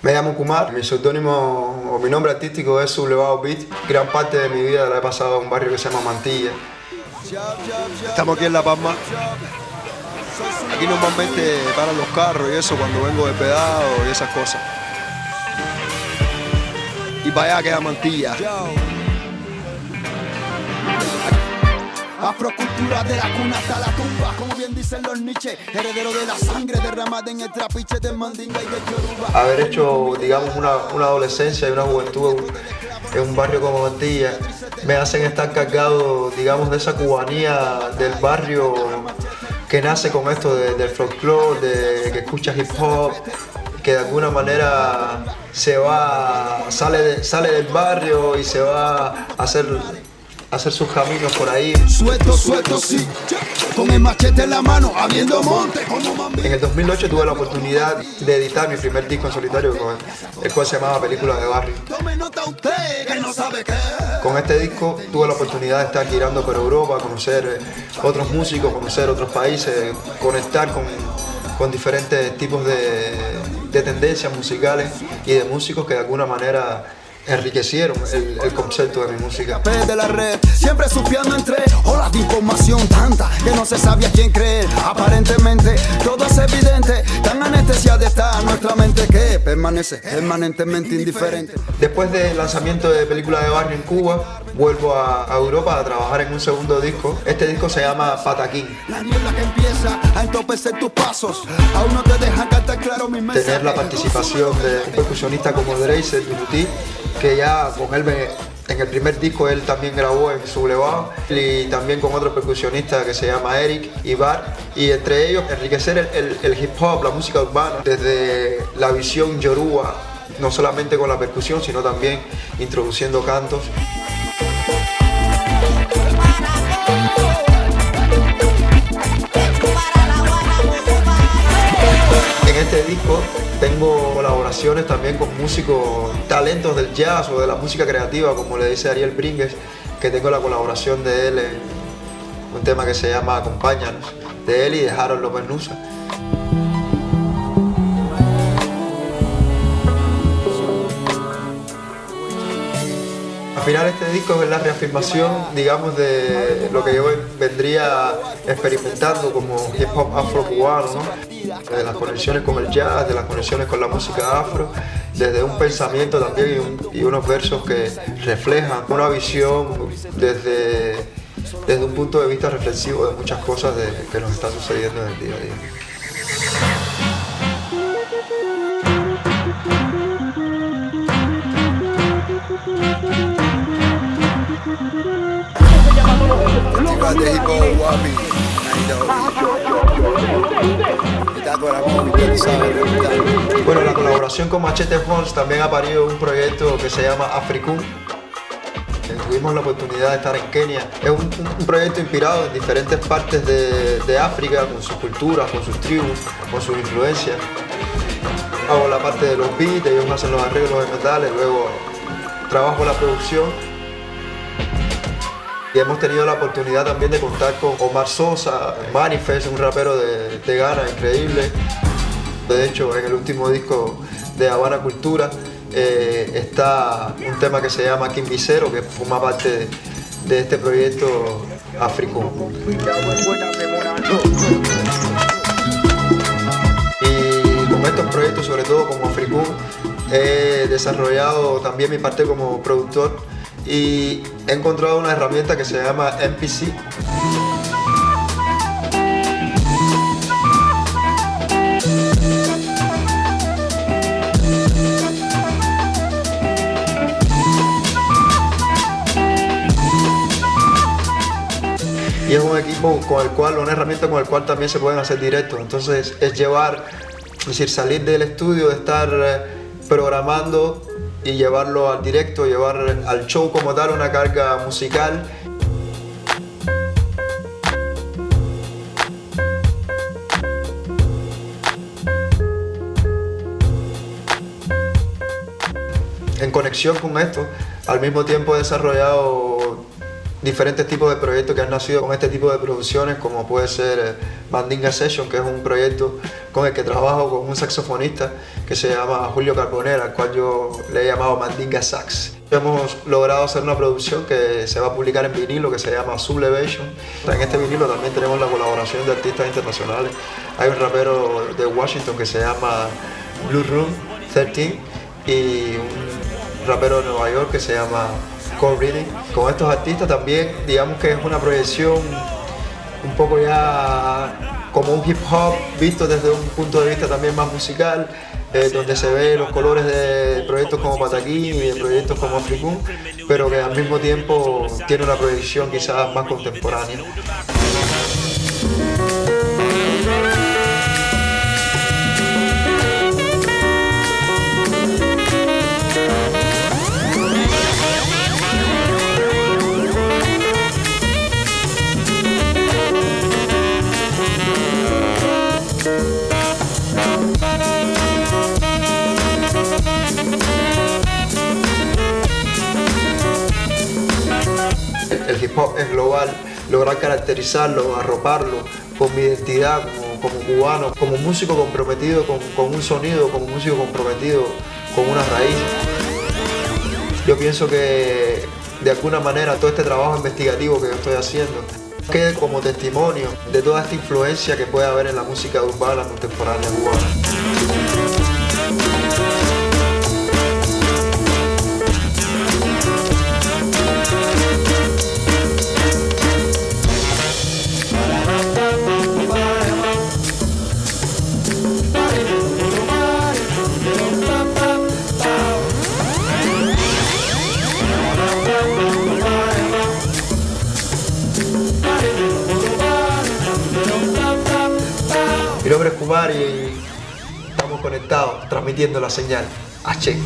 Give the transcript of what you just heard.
Me llamo Kumar, mi seudónimo o mi nombre artístico es Sublevado Beat. Gran parte de mi vida la he pasado en un barrio que se llama Mantilla. Estamos aquí en La Palma. Aquí normalmente paran los carros y eso cuando vengo de pedado y esas cosas. Y para allá queda Mantilla. Afrocultura de la cuna hasta la tumba, como bien dicen los Nietzsche, heredero de la sangre derramada en el trapiche del mandinga y del yoruba. Haber hecho, digamos, una adolescencia y una juventud en un barrio como Mantilla me hacen estar cargado, digamos, de esa cubanía del barrio que nace con esto del folclore, de que escucha hip hop, que de alguna manera sale del barrio y se va a hacer sus caminos por ahí. Suelto, sí, con el machete en la mano, habiendo monte como mami. En el 2008 tuve la oportunidad de editar mi primer disco en solitario, el cual se llamaba Películas de Barrio. Tome nota usted, que no sabe qué. Con este disco tuve la oportunidad de estar girando por Europa, conocer otros músicos, conocer otros países, conectar con diferentes tipos de tendencias musicales y de músicos que de alguna manera enriquecieron el concepto de mi música. De la red, siempre surfeando entre olas de información tanta que no se sabía quién creer. Aparentemente todo es evidente, tan anestesiada está nuestra mente que permanece permanentemente indiferente. Después del lanzamiento de Películas de Barrio en Cuba, vuelvo a Europa a trabajar en un segundo disco. Este disco se llama Pataquín. La niebla que empieza a entorpecer tus pasos, aún no te deja cantar claro mi mensaje. Tener la participación de un percusionista como Dreiser Duruti, que ya con él en el primer disco él también grabó en Sublevado, y también con otro percusionista que se llama Eric Ibar, y entre ellos enriquecer el hip hop, la música urbana, desde la visión yoruba, no solamente con la percusión, sino también introduciendo cantos. En este disco tengo colaboraciones también con músicos, talentos del jazz o de la música creativa, como le dice Ariel Bringues, que tengo la colaboración de él en un tema que se llama Acompáñanos, de él y de Harold López Nusa. Al final este disco es la reafirmación, digamos, de lo que yo vendría experimentando como hip hop afro-cubano, ¿no? De las conexiones con el jazz, de las conexiones con la música afro, desde un pensamiento también y unos versos que reflejan una visión desde un punto de vista reflexivo de muchas cosas que nos están sucediendo en el día a día. De hip hop, guapi. Bueno, la colaboración con Machete Horns también ha parido un proyecto que se llama Africum. Tuvimos la oportunidad de estar en Kenia. Es un proyecto inspirado en diferentes partes de África, con sus culturas, con sus tribus, con sus influencias. Hago la parte de los beats, ellos hacen los arreglos de metales, luego trabajo la producción. Y hemos tenido la oportunidad también de contar con Omar Sosa, Manifest, un rapero de Ghana increíble. De hecho, en el último disco de Habana Cultura está un tema que se llama Quimbicero, que forma parte de este proyecto Africum. Y con estos proyectos, sobre todo como Africum, he desarrollado también mi parte como productor y he encontrado una herramienta que se llama MPC. Y es un equipo una herramienta con el cual también se pueden hacer directos. Entonces es salir del estudio, de estar programando y llevarlo al directo, llevar al show como tal una carga musical. En conexión con esto, al mismo tiempo he desarrollado diferentes tipos de proyectos que han nacido con este tipo de producciones, como puede ser Mandinga Session, que es un proyecto con el que trabajo con un saxofonista que se llama Julio Carbonera, al cual yo le he llamado Mandinga Sax. Hemos logrado hacer una producción que se va a publicar en vinilo, que se llama Sublevation. En este vinilo también tenemos la colaboración de artistas internacionales. Hay un rapero de Washington que se llama Blue Room 13 y un rapero de Nueva York que se llama Cold Reading. Con estos artistas también, digamos que es una proyección un poco ya como un hip hop visto desde un punto de vista también más musical, donde se ve los colores de proyectos como Pataquín y de proyectos como Africún, pero que al mismo tiempo tiene una proyección quizás más contemporánea. El hip hop es global, lograr caracterizarlo, arroparlo con mi identidad como cubano, como músico comprometido con un sonido, como músico comprometido con una raíz. Yo pienso que de alguna manera todo este trabajo investigativo que yo estoy haciendo quede como testimonio de toda esta influencia que puede haber en la música urbana contemporánea cubana. Mi nombre es Kumar y estamos conectados, transmitiendo la señal H.